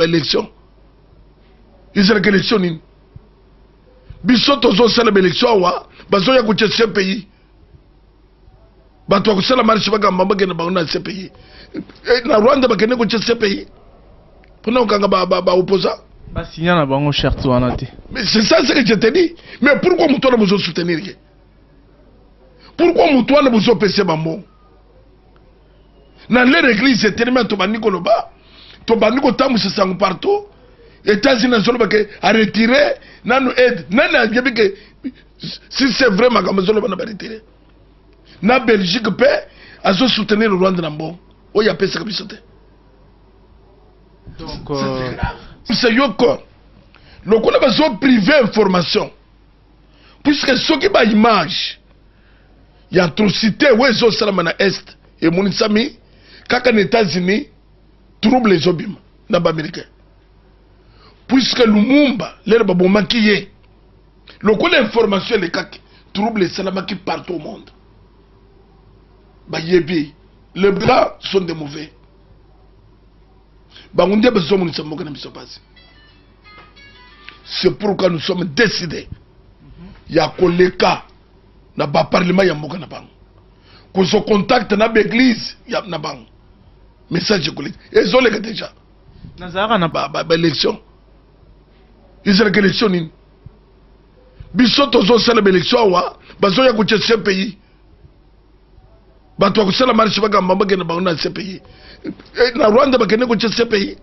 élection. Ils ont élection nini. Biso tozo sala élection wa bazo ya kuche ce pays. Bato ko sala marche bagamba bagena bauna ce pays. Na Rwanda bakene kuche ce pays. Pona okanga ba opposant. Ba signer na bango charte wana te. Mais c'est ça ce que je te dis. Mais pourquoi muto na besoin soutenir? Pourquoi muto na besoin pese bambo? Na l'église c'est tellement to baniko loba. To baniko tamu se sangu partout. États-Unis zolo bake a retirer nanu aide. Nana yebi que si c'est vraiment comme zolo bana retirer. Na Belgique paix a soutenir le Rwanda nambo. O ya pesa kabisa te. Donc c'est yoko. Le qu'on a besoin privé information. Puisque ce qui ba image. Il y a atrocité ouais zo salamana est et monisami kaka les États-Unis trouble les obim na ba américain. Puisque Lumumba l'air baboma qui est. Le qu'on a information les kaki trouble les salamaki partout au monde. Ba yebi les blancs sont des mauvais. C'est pourquoi nous sommes décidés. Il y a un cas dans le parlement, il y a un cas. Qu'on se contacte dans l'église, il y a un cas. Message collègue. Et ils ont les déjà. Nazara n'a pas élection. Ils ont élection. Bissot aux célèbres élections, bazo ya kuche ce pays. Bato ko sala marche bagamba bagena bauna ce pays. Na Rwanda bakene kuche ce pays.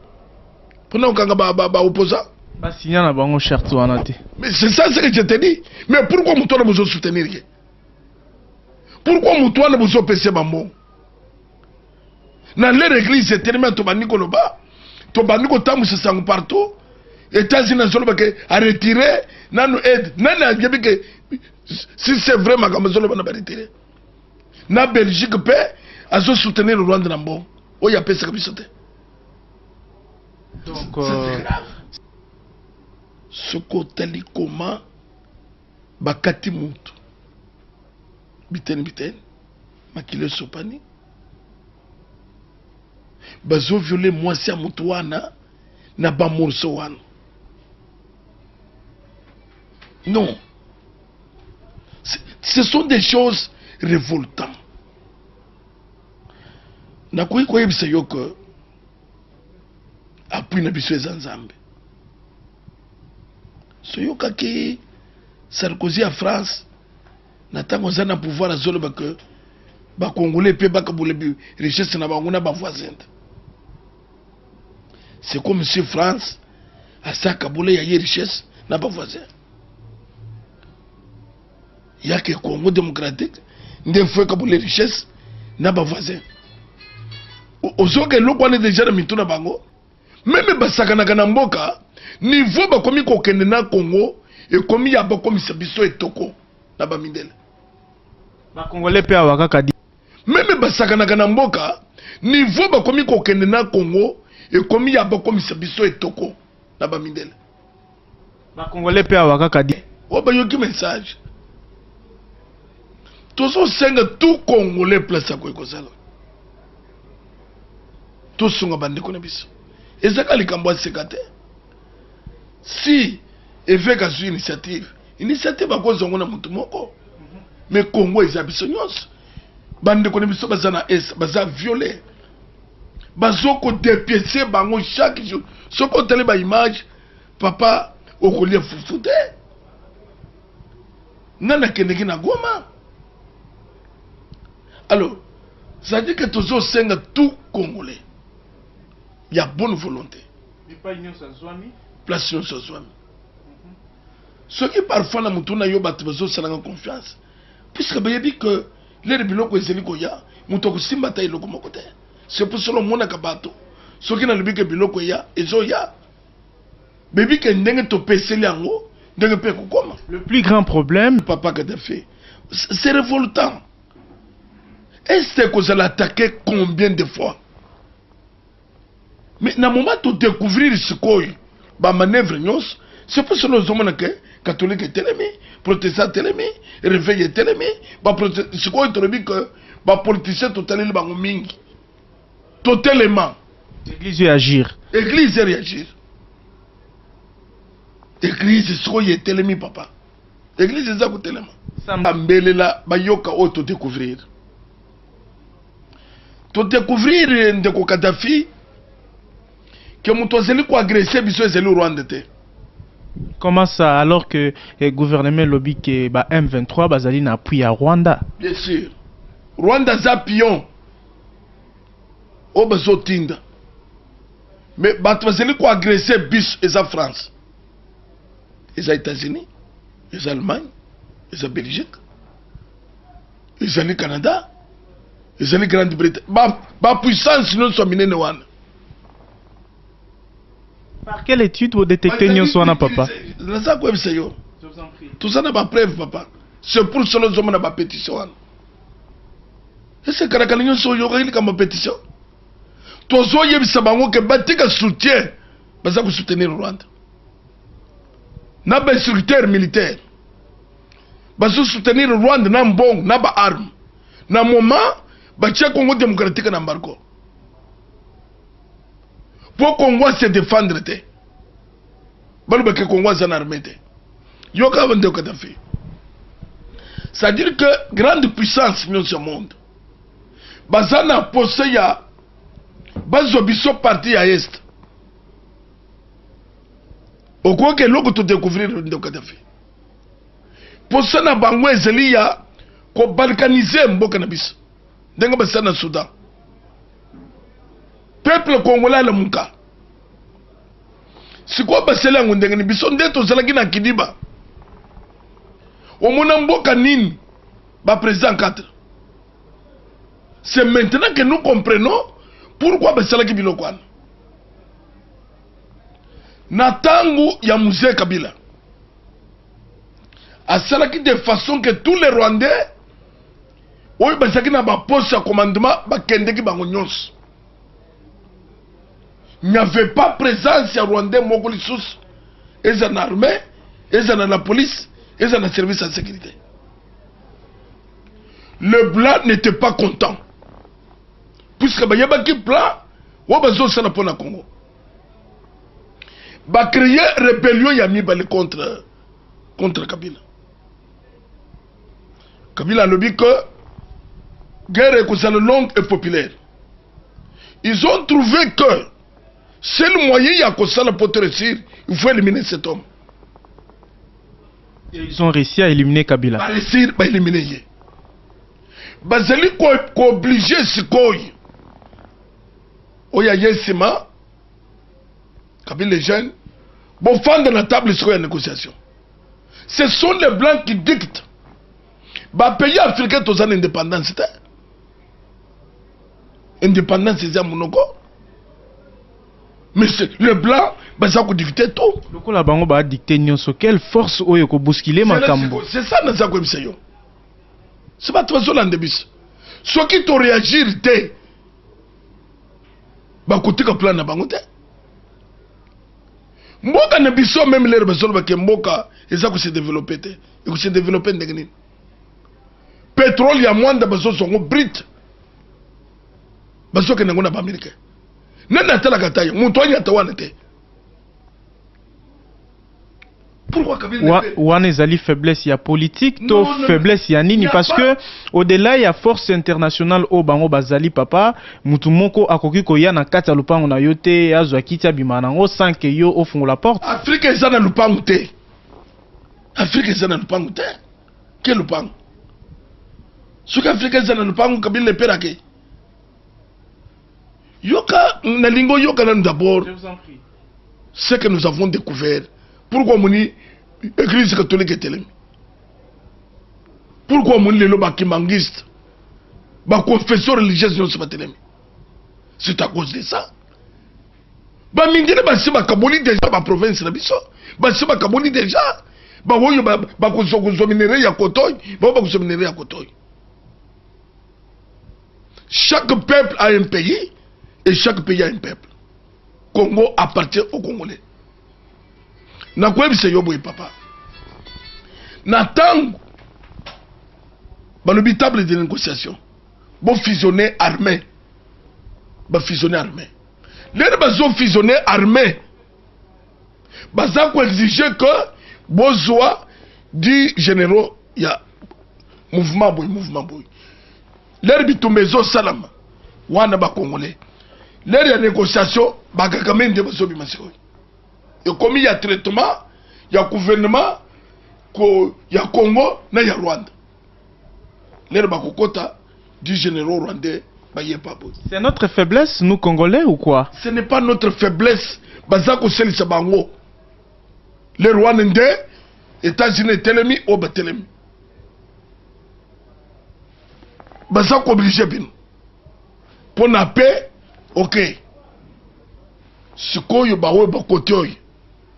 Pona okanga ba opposant. Ba signer na bango charte wana te. Mais c'est ça ce que je te dis. Mais pourquoi muto na besoin soutenir? Pourquoi muto na besoin pese bambo? Na l'église c'est tellement to baniko loba. To baniko tamu se sangu partout. États-Unis zolo bake a retirer nanu aide. Nana yebi que si c'est vraiment comme zolo bana retirer. Na Belgique paix a soutenir le Rwanda nambo. O ya pesa kabisa te. Donc ce côté comment bakati mutu biten makile sopani bazo violer moi si mutu wana na ba morso wana. Non, ce sont des choses révoltantes. Na koyi koyebisa yo que appui na biso ezanzambe. Soyoka ki Sarkozy à France natango za na pouvoir azolo que ba congolais pe baka boule richesse na bango na ba voisin. C'est comme si France a sa kabule ya richesse na ba voisin. Ya que Congo démocratique ndé fwe kabule richesse na ba voisin. Ozoke loko ne déjà na mituna bango. Même basakana kana mboka niveau ba komi ko kende na Congo et komi ya ba komi sabiso etoko na ba mindele. Ba congolais pe awaka kadi. Même basakana kana mboka niveau ba komi ko kende na Congo et komi ya ba komi sabiso etoko na ba mindele. Ba congolais pe awaka kadi. O ba yoki message. Tozo senga tout congolais place ko ekozala. Tout sunga bande ko na biso. Ezaka likambwa sekate. Si eveka zu initiative bakozongo na mutu moko. Mais Congo ezabiso nyos. Bande ko na biso bazana baza violer. Bazoko dépiécer bango chaque jour. Soko tele ba image papa okolia fufute. Nana kendeki na Goma. Alors, ça dit que tous senga tout congolais. Il y a bonne volonté. Place union sans soi. Ce qui parfois na mutuna yo bat bezo salanga confiance. Puisque ben dit que les biloko ezeli ko ya, muto ko simba ta iloko mokote. C'est pour cela mona kabato. Ce qui na lebi que biloko ya ezo ya. Bebi que ndenge to peseli ango, ndenge pe ko koma. Le plus grand problème papa Kadhafi, c'est révoltant. Est-ce que vous allez attaquer combien de fois? Mais dans le moment où découvrir ce qu'il y a manœuvre, c'est pour cela que nous que catholique est ennemi, protestant est ennemi, réveil est ennemi, ce qu'il y a que les politiciens totalement mingi. Totalement. L'église doit agir. Église réagir. Église soki etelemi papa. Église eza kotelema. Ambelela bayoka o to découvrir. To découvrir ndeko Kadhafi que muto azeli ko agresser biso ezeli Rwanda te. Comment ça alors que le gouvernement lobby que ba M23 bazali na appui à Rwanda? Bien sûr. Rwanda za pion. O bazo tinda. Mais bato bazeli ko agresser biso eza France. Les États-Unis, les Allemagne, les Belgique, les Canada, les Grande-Bretagne. Ma puissance non soit minée. Par quelle étude vous détectez Nyonswana papa? Tout ça n'a pas preuve papa. C'est pour cela que nous avons une pétition. Et c'est que nous avons une pétition. Tout ça, il y a un soutien pour soutenir le Rwanda. Na ba instructeur militaire bazo soutenir Rwanda na mbong na ba arme na moment ba tia Congo démocratique na embargo pour Congo se défendre te balu ba ke Congo za na armée te yo ka vende Kadhafi. C'est à dire que grande puissance dans ce monde bazana possé ya bazo biso parti à est. Au quoi que l'on peut découvrir le Kadhafi. Pour ça, na bango ezeli ya ko balkaniser mboka na biso. Ndenga basa na Soudan. Peuple congolais la muka. Si quoi basela ndenga ni biso ndeto zalaki na kidiba. Omona mboka nini ba président 4. C'est maintenant que nous comprenons pourquoi basela ki biloko wana. Na tangu ya Mzee Kabila asalaki de façon que tous les Rwandais oyo basaki na ba poste ya commandement bakendeki bango nyonso. Il n'y avait pas présence ya Rwandais moko lisusu eza na armée, eza na la police, eza na service de sécurité. Le blanc n'était pas content puisque bayebaki plan wa bazo sala pona Congo. Va créer rébellion Yamibale contre Kabila. Kabila a dit que guerre est longue et populaire. Ils ont trouvé que c'est le moyen pour te réussir, il faut éliminer cet homme. Et ils ont réussi à éliminer Kabila. Ils ont réussi à éliminer. Bazali ko obligé sikoy. Oya yesima. Kabila les jeunes, bon fendre la table sur la négociation. Ce sont les blancs qui dictent. Bah pays africain tous en indépendance, c'était. Indépendance c'est un monoko. Mais le blanc, bah ça peut dicter tout. Le coup la bango va dicter nyonso quelle force oyo ko bousculer makambo. C'est ça na ça ko bisayo. C'est pas toi seul en début. Ceux qui t'ont réagir té. Bah côté ka plan na bango té. Mboka na biso même l'air basolo ke mboka eza ko se développer te et ko se développer ndengeni pétrole ya mwanda baso songo brit baso ke ngona ba Amerika nana tala kataye muntu anya tawana te. Pourquoi Kabila wana ezali faiblesse ya politique to faiblesse ya nini parce que au-delà ya force internationale o bango bazali papa mutu moko akoki koya na kati ya lupango na yo te azwa kiti abima nango sans que yo ofungola la porte. Afrique eza na lupango te. Afrique eza na lupango te. Quel lupango? Soki Afrique eza na lupango Kabila le perake. Yoka na lingo yoka na d'abord. Je vous en prie. Ce que nous avons découvert. Pourquoi mon église catholique est telle? Pourquoi mon lelo bakimangiste? Ba confession religieuse non pas telle? C'est à cause de ça. Ba mingine ba se ba kaboli déjà ba province na biso. Ba se ba kaboli déjà. Ba woyo ba ko minéraux ya kotoy, ba ko minéraux ya kotoy. Chaque peuple a un pays et chaque pays a un peuple. Congo appartient aux Congolais. Na kwebise yobo papa. Na tango balobi table de négociation. Bon fusionner armée. Ba fusionner armée. les bazo fusionner armée baza ko exiger que bozoa di généraux ya mouvement boy les bitumbezo salama wana ba congolais les ya négociation bagakamende bazo bimasiko et comme il y a traitement il y a gouvernement ko ya Congo na ya Rwanda les bakokota du généraux rwandais. C'est notre faiblesse, nous Congolais, ou quoi? Ce n'est pas notre faiblesse. Bazako Seli Sabango. Les Rwandais, États-Unis, Telemi, Oba Telemi. Bazako obligé bien. Pour la paix, ok. Ce qu'on y a baou bakotoy.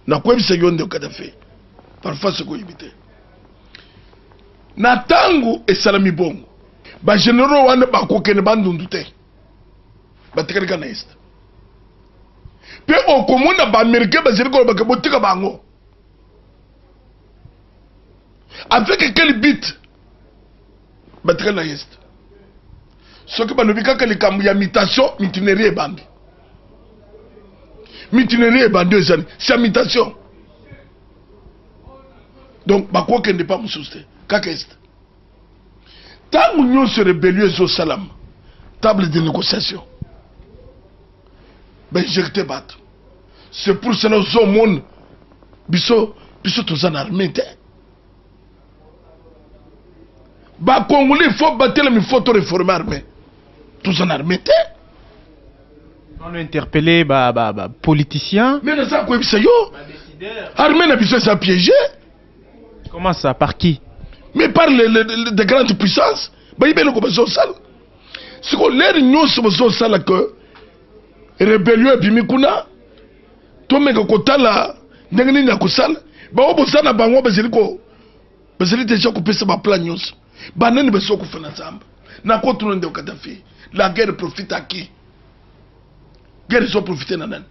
Na quoi c'est yon de Kadhafi. Parfois ce qu'on y habite. Na tangu et salami bongo. Ba généraux wana bakokene bandundu te batekalika na est pe okomona ba américain baziriko bakabotika bango avec quel but batekala na est soki banobika ka likambo ya mutation mutinerie ebandi ezali c'est mutation donc bakokende pas mususte kaka est. Tant nous se rébellions au salam, table de négociation, ben j'étais battu. C'est pour cela que au monde, biso tous en armée. Bah Congolais, il faut battre mais il faut tout réformer l'armée. Tous en armée. On a interpellé politiciens. Mais ça quoi ça yo? Armée n'a besoin de piéger. Comment ça? Par qui? Mais par les grandes puissances, bah il y a le sale. Ce qu'on l'air nous sommes sale que rébellion bimikuna, to mega kotala, n'engani na kusala, bah au bout na bango baziliko, bazili déjà coupé sa plan news, bah n'en besoin qu'on fait ensemble. Na contre nous de Kadhafi, la guerre profite à qui? Guerre ils ont profité nanan.